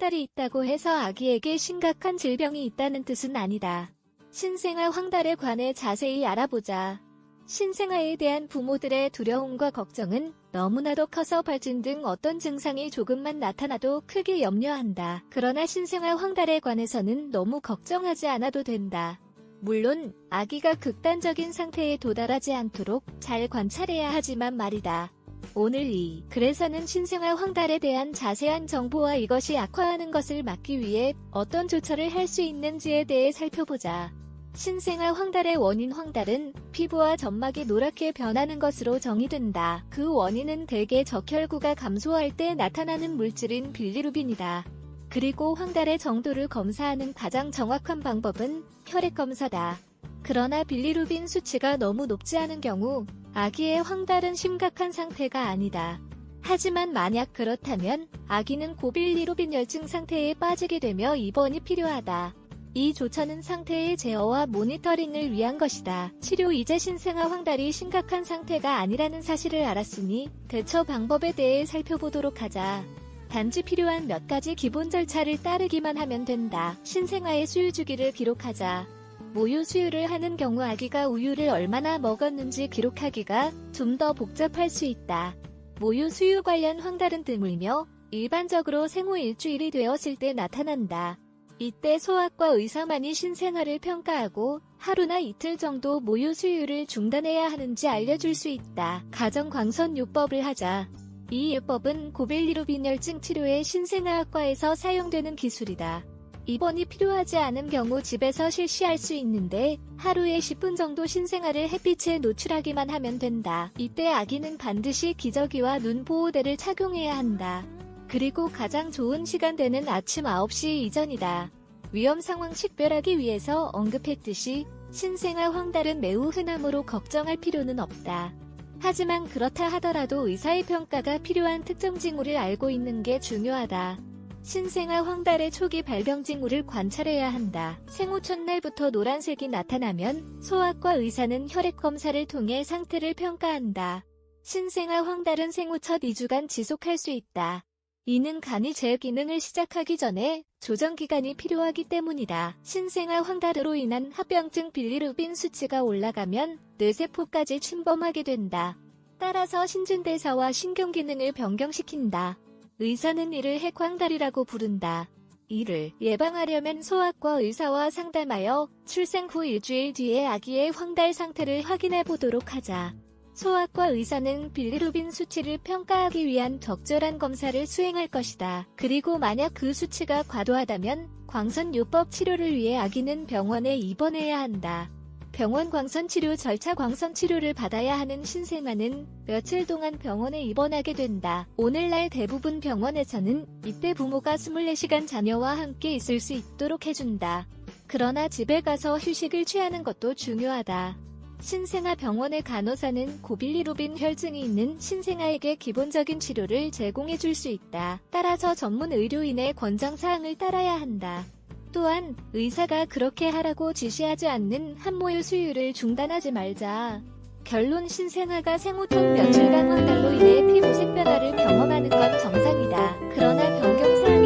황달이 있다고 해서 아기에게 심각한 질병이 있다는 뜻은 아니다. 신생아 황달에 관해 자세히 알아보자. 신생아에 대한 부모들의 두려움과 걱정은 너무나도 커서 발진 등 어떤 증상이 조금만 나타나도 크게 염려한다. 그러나 신생아 황달에 관해서는 너무 걱정하지 않아도 된다. 물론 아기가 극단적인 상태에 도달하지 않도록 잘 관찰해야 하지만 말이다. 오늘 그래서는 신생아 황달에 대한 자세한 정보와 이것이 악화하는 것을 막기 위해 어떤 조처를 할 수 있는지에 대해 살펴보자. 신생아 황달의 원인 황달은 피부와 점막이 노랗게 변하는 것으로 정의된다. 그 원인은 대개 적혈구가 감소할 때 나타나는 물질인 빌리루빈이다. 그리고 황달의 정도를 검사하는 가장 정확한 방법은 혈액 검사다. 그러나 빌리루빈 수치가 너무 높지 않은 경우 아기의 황달은 심각한 상태가 아니다. 하지만 만약 그렇다면 아기는 고빌리루빈 열증 상태에 빠지게 되며 입원이 필요하다. 이 조처는 상태의 제어와 모니터링을 위한 것이다. 치료 이제 신생아 황달이 심각한 상태가 아니라는 사실을 알았으니 대처 방법에 대해 살펴보도록 하자. 단지 필요한 몇 가지 기본 절차를 따르기만 하면 된다. 신생아의 수유 주기를 기록하자. 모유 수유를 하는 경우 아기가 우유를 얼마나 먹었는지 기록하기가 좀 더 복잡할 수 있다. 모유 수유 관련 황달은 드물며 일반적으로 생후 일주일이 되었을 때 나타난다. 이때 소아과 의사만이 신생아를 평가하고 하루나 이틀 정도 모유 수유를 중단해야 하는지 알려줄 수 있다. 가정광선요법을 하자. 이 요법은 고빌리루빈혈증 치료의 신생아학과에서 사용되는 기술이다. 입원이 필요하지 않은 경우 집에서 실시할 수 있는데 하루에 10분 정도 신생아를 햇빛에 노출하기만 하면 된다. 이때 아기는 반드시 기저귀와 눈 보호대를 착용해야 한다. 그리고 가장 좋은 시간대는 아침 9시 이전이다. 위험 상황 식별하기 위해서 언급했듯이 신생아 황달은 매우 흔하므로 걱정할 필요는 없다. 하지만 그렇다 하더라도 의사의 평가가 필요한 특정 징후를 알고 있는 게 중요하다. 신생아 황달의 초기 발병 징후를 관찰해야 한다. 생후 첫날부터 노란색이 나타나면 소아과 의사는 혈액 검사를 통해 상태를 평가한다. 신생아 황달은 생후 첫 2주간 지속할 수 있다. 이는 간이 제 기능을 시작하기 전에 조정 기간이 필요하기 때문이다. 신생아 황달으로 인한 합병증 빌리루빈 수치가 올라가면 뇌세포까지 침범하게 된다. 따라서 신진대사와 신경기능을 변경시킨다. 의사는 이를 핵황달이라고 부른다. 이를 예방하려면 소아과 의사와 상담하여 출생 후 일주일 뒤에 아기의 황달 상태를 확인해 보도록 하자. 소아과 의사는 빌리루빈 수치를 평가하기 위한 적절한 검사를 수행할 것이다. 그리고 만약 그 수치가 과도하다면 광선요법 치료를 위해 아기는 병원에 입원해야 한다. 병원 광선치료 절차 광선치료를 받아야 하는 신생아는 며칠 동안 병원에 입원하게 된다. 오늘날 대부분 병원에서는 이때 부모가 24시간 자녀와 함께 있을 수 있도록 해준다. 그러나 집에 가서 휴식을 취하는 것도 중요하다. 신생아 병원의 간호사는 고빌리루빈 혈증이 있는 신생아에게 기본적인 치료를 제공해 줄 수 있다. 따라서 전문 의료인의 권장사항을 따라야 한다. 또한 의사가 그렇게 하라고 지시하지 않는 한모유 수유를 중단하지 말자. 결론 신생아가 생후 첫 며칠간 황달로 인해 피부색 변화를 경험하는 건 정상이다. 그러나 변경사항